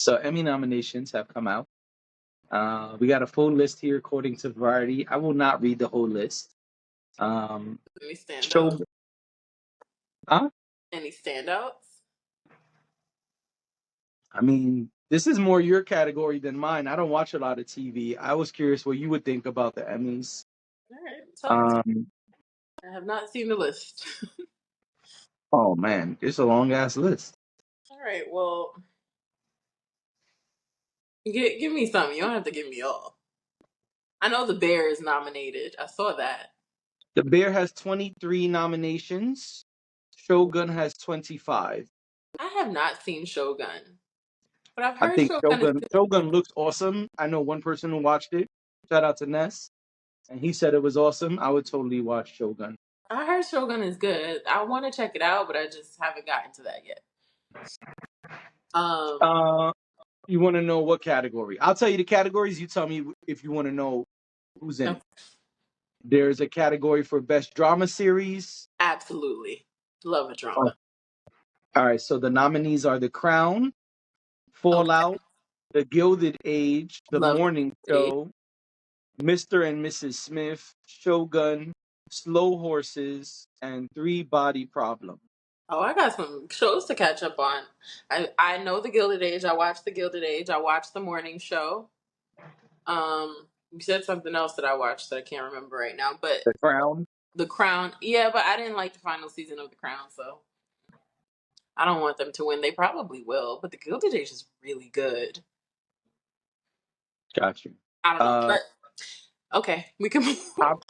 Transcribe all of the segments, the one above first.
So Emmy nominations have come out. We got a full list here according to Variety. I will not read the whole list. Any standouts? Show, huh? Any standouts? I mean, this is more your category than mine. I don't watch a lot of TV. I was curious what you would think about the Emmys. All right, talk to me. Um, I have not seen the list. oh man, it's a long ass list. All right, well, give me some. You don't have to give me all. I know the Bear is nominated. I saw that. The Bear has 23 nominations. Shogun has 25. I have not seen Shogun, but I've I heard think Shogun is Shogun good. Shogun looks awesome. I know one person who watched it. Shout out to Ness, and he said it was awesome. I would totally watch Shogun. I heard Shogun is good. I want to check it out, but I just haven't gotten to that yet. Um, Uh, you want to know what category? I'll tell you the categories. You tell me if you want to know who's in no, it. There's a category for best drama series. absolutely love a Oh, drama. all right, so the nominees are The Crown, Okay, Fallout, The Gilded Age, The love Morning it. Show, Mr. and Mrs. Smith, Shogun, Slow Horses, and Three Body Problem. Oh, I got some shows to catch up on. I know the Gilded Age. I watched the Gilded Age. I watched the morning show. You said something else that I watched that I can't remember right now, but The Crown. The Crown. Yeah, but I didn't like the final season of The Crown, so I don't want them to win. They probably will, but the Gilded Age is really good. Got you. I don't know, Uh, but okay, we can move. com-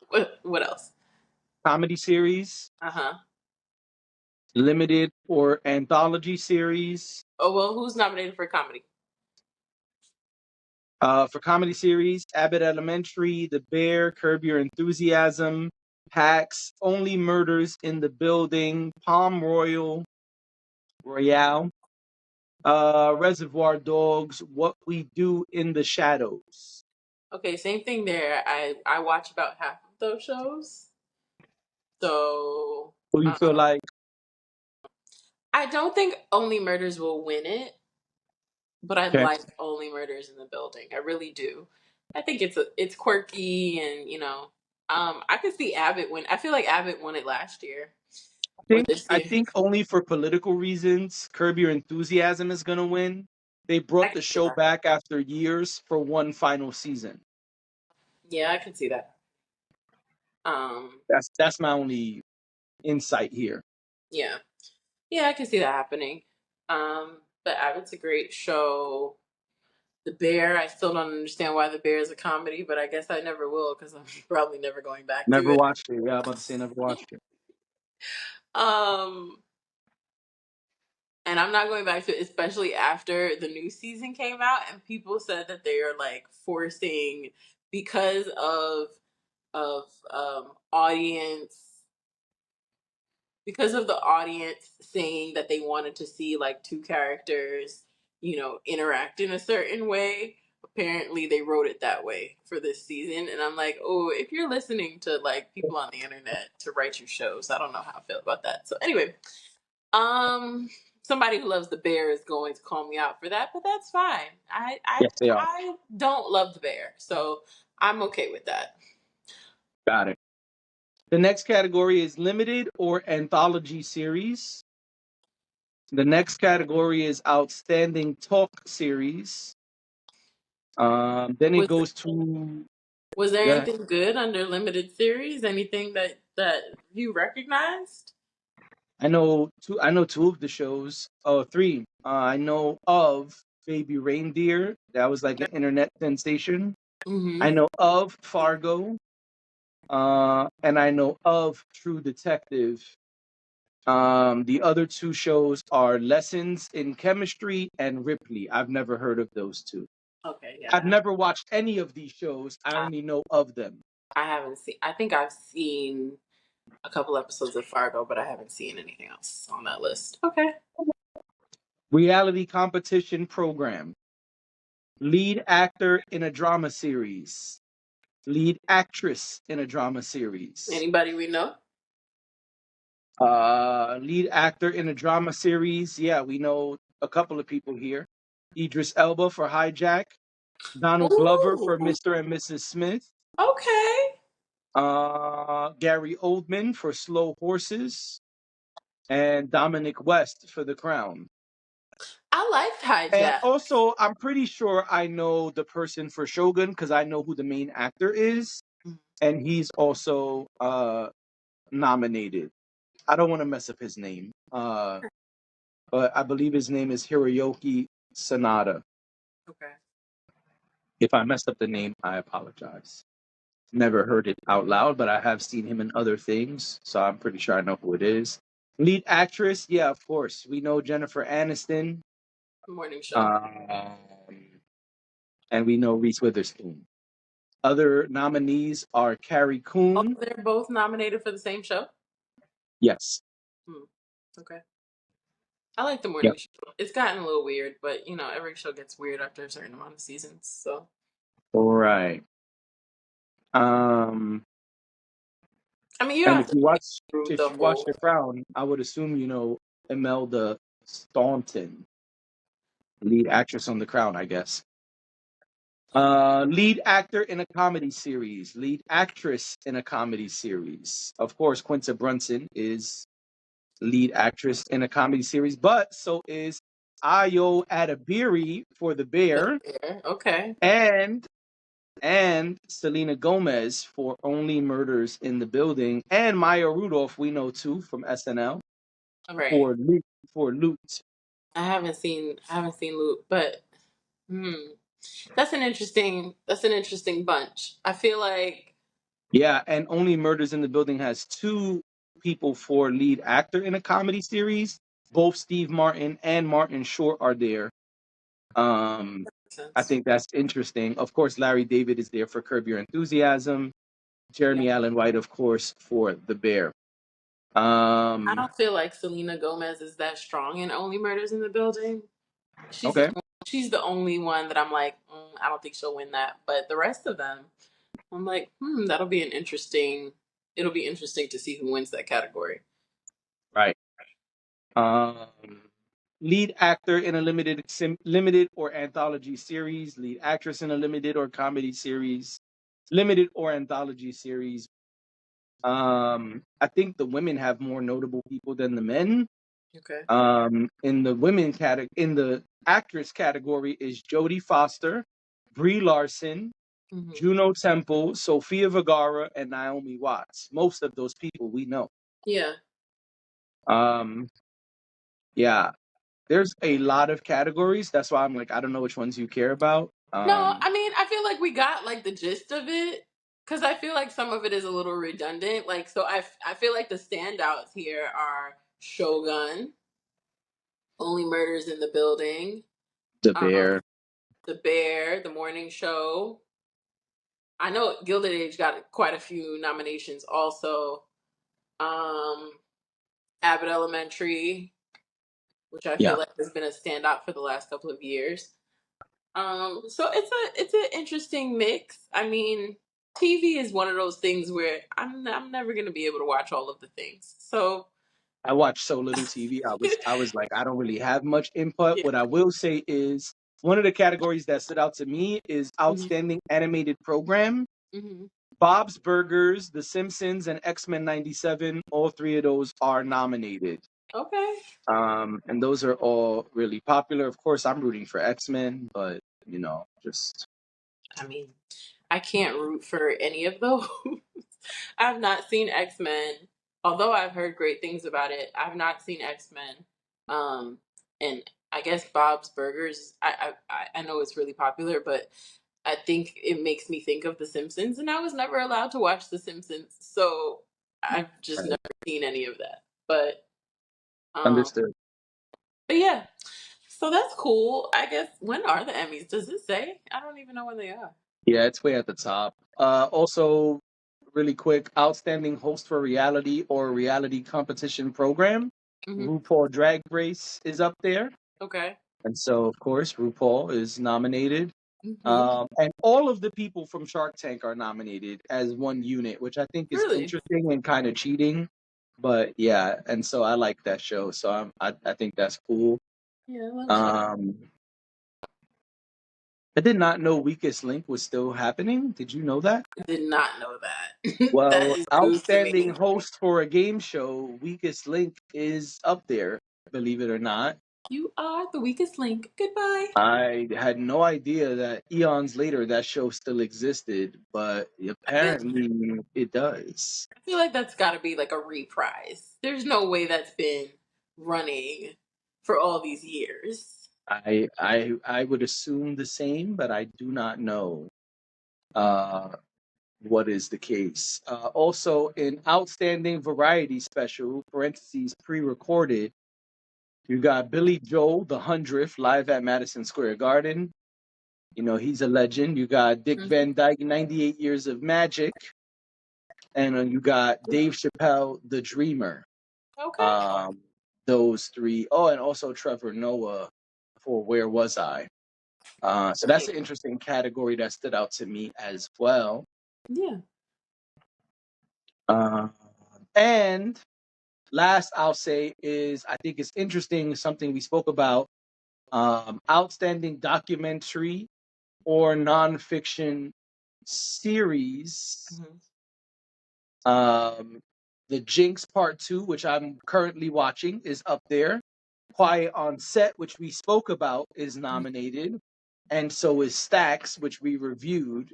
What else? Comedy series, Uh huh. limited or anthology series. Oh well, who's nominated for comedy? For comedy series, Abbott Elementary, The Bear, Curb Your Enthusiasm, Hacks, Only Murders in the Building, Palm Royale, Reservoir Dogs, What We Do in the Shadows. Okay, same thing there. I watch about half of those shows, so Who you feel like? I don't think Only Murders will win it, but I Okay. like Only Murders in the Building. I really do. I think it's quirky and I could see Abbott win. I feel like Abbott won it last year or this I year. think only for political reasons, Curb Your Enthusiasm is gonna win. They I brought can the see show that. back after years for one final season. Yeah, I can see that. Um, That's my only insight here. yeah, yeah, I can see that happening. But Abbott's a great show. The Bear, I still don't understand why The Bear is a comedy, but I guess I never will because I'm probably never going back to Never it. watched it. Yeah, I'm about to say never watched it. Um, and I'm not going back to it, especially after the new season came out and people said that they are like forcing because of audience because of the audience saying that they wanted to see like two characters, interact in a certain way. Apparently, they wrote it that way for this season, and I'm like, oh, if you're listening to like people on the internet to write your shows, I don't know how I feel about that. So anyway, um, somebody who loves the Bear is going to call me out for that, but that's fine. Yes, they are. I don't love the Bear, so I'm okay with that. Got it. The next category is limited or anthology series. The next category is outstanding talk series. Then it Was goes to Was there yeah. anything good under limited series? Anything that you recognized? I know two of the shows. Oh, three. I know of Baby Reindeer. That was like an internet sensation. I Mm-hmm. know of Fargo. And I know of True Detective. The other two shows are Lessons in Chemistry and Ripley. I've never heard of those two. Okay, I've yeah. never watched any of these shows. I I, only know of them. I haven't seen. I think I've seen a couple episodes of Fargo, but I haven't seen anything else on that list. Okay. Reality competition program. Lead actor in a drama series. Lead actress in a drama series. Anybody we know? Lead actor in a drama series. Yeah, we know a couple of people here. Idris Elba for Hijack, Donald Glover Ooh, for Mr. and Mrs. Smith, okay. Gary Oldman for Slow Horses, and Dominic West for The Crown. I liked And Hijack. also, I'm pretty sure I know the person for Shogun because I know who the main actor is, and he's also nominated. I don't want to mess up his name, but I believe his name is Hiroyuki Sanada. Okay. If I messed up the name, I apologize. Never heard it out loud, but I have seen him in other things, so I'm pretty sure I know who it is. Lead actress, yeah, of course. We know Jennifer Aniston, Morning show. um, and we know Reese Witherspoon. Other nominees are Carrie Oh, Coon. they're both nominated for the same show? Yes. Hmm. Okay. I like the Yep. morning show. It's gotten a little weird, but every show gets weird after a certain amount of seasons. So All right. Um, I mean, you don't and have to through if the you watch whole. The Crown, I would assume you know Imelda Staunton, lead actress on The Crown, I guess. Lead actor in a comedy series, lead actress in a comedy series. Of course, Quinta Brunson is lead actress in a comedy series, but so is Ayo Adabiri for The Bear, Okay. and Selena Gomez for Only Murders in the Building, and Maya Rudolph, we know too from SNL All right. for Loot. I haven't seen Loop, but hmm, that's an interesting bunch. I feel like Yeah, and Only Murders in the Building has two people for lead actor in a comedy series. Both Steve Martin and Martin Short are there. makes I sense. think that's interesting. Of course, Larry David is there for Curb Your Enthusiasm. Yeah. Jeremy Allen White, of course, for The Bear. I Um, don't feel like Selena Gomez is that strong in Only Murders in the Building. She's the okay, she's the only one that I'm like, I don't think she'll win that. But the rest of them, I'm like, that'll be an interesting. It'll be interesting to see who wins that category. right. Um, lead actor in a limited or anthology series. Lead actress in a limited or comedy series. Limited or anthology series. I think the women have more notable people than the men. Okay. In the in the actress category is Jodie Foster, Brie Larson, Hmm. Juno Temple, Sofia Vergara, and Naomi Watts. Most of those people we know. Yeah. Um, yeah, there's a lot of categories. That's why I'm like, I don't know which ones you care about. No, I mean, I feel like we got like the gist of it because I feel like some of it is a little redundant. Like, so I feel like the standouts here are Shogun, Only Murders in the Building, The um, Bear. The Bear, The Morning Show. I know Gilded Age got quite a few nominations also. Um, Abbott Elementary, which I feel Yeah, like has been a standout for the last couple of years. So it's an interesting mix. I mean, TV is one of those things where I'm never gonna be able to watch all of the things. So I watch so little TV. I was like, I don't really have much input. yeah. What I will say is one of the categories that stood out to me is Hmm. outstanding animated program. Hmm. Bob's Burgers, The Simpsons, and X-Men '97. All three of those are nominated. Okay. And those are all really popular. Of course, I'm rooting for X-Men, but just I mean, I can't root for any of those. I've not seen X Men, although I've heard great things about it. I've not seen X Men, and I guess Bob's Burgers. I know it's really popular, but I think it makes me think of The Simpsons, and I was never allowed to watch The Simpsons, so I've just right. never seen any of that. Um, Understood. but yeah, so that's cool. I guess when are the Emmys? Does it say? I don't even know when they are. Yeah, it's way at the top. Also, really quick, outstanding host for reality or reality competition program. Hmm. RuPaul Drag Race is up there. Okay. And so, of course, RuPaul is nominated. Hmm. And all of the people from Shark Tank are nominated as one unit, which I think is Really? interesting and kind of cheating. But yeah, and so I like that show. So I think that's cool. Yeah, I love Shark. Um, I did not know Weakest Link was still happening. Did you know that? I did not know that. That Well, is news to outstanding me. host for a game show, Weakest Link is up there, believe it or not. You are the weakest link. Goodbye. I had no idea that eons later that show still existed, but I feel apparently it does. I feel like that's got to be like a reprise. There's no way that's been running for all these years. I would assume the same, but I do not know uh, what is the case. Also, in outstanding variety special (parentheses pre-recorded), you got Billy Joel, the 100th, live at Madison Square Garden. You know, he's a legend. You got Dick Hmm. Van Dyke, 98 Years of Magic. And you got Dave Chappelle, the Dreamer. Okay. Um, those three. Oh, and also Trevor Noah for Where Was I? So that's Right. an interesting category that stood out to me as well. Yeah. Uh, and last I'll say is I think it's interesting, something we spoke about, outstanding documentary or nonfiction series. Hmm. Um, the Jinx Part 2, which I'm currently watching, is up there. Quiet on Set, which we spoke about, is nominated. And so is Stacks, which we reviewed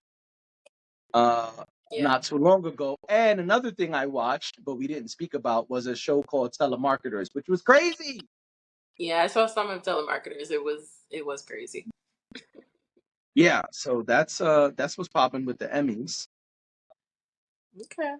Yeah. not too long ago. And another thing I watched, but we didn't speak about, was a show called Telemarketers, which was crazy. Yeah. I saw some of telemarketers. It was crazy. Yeah, so that's what's popping with the Emmys. Okay.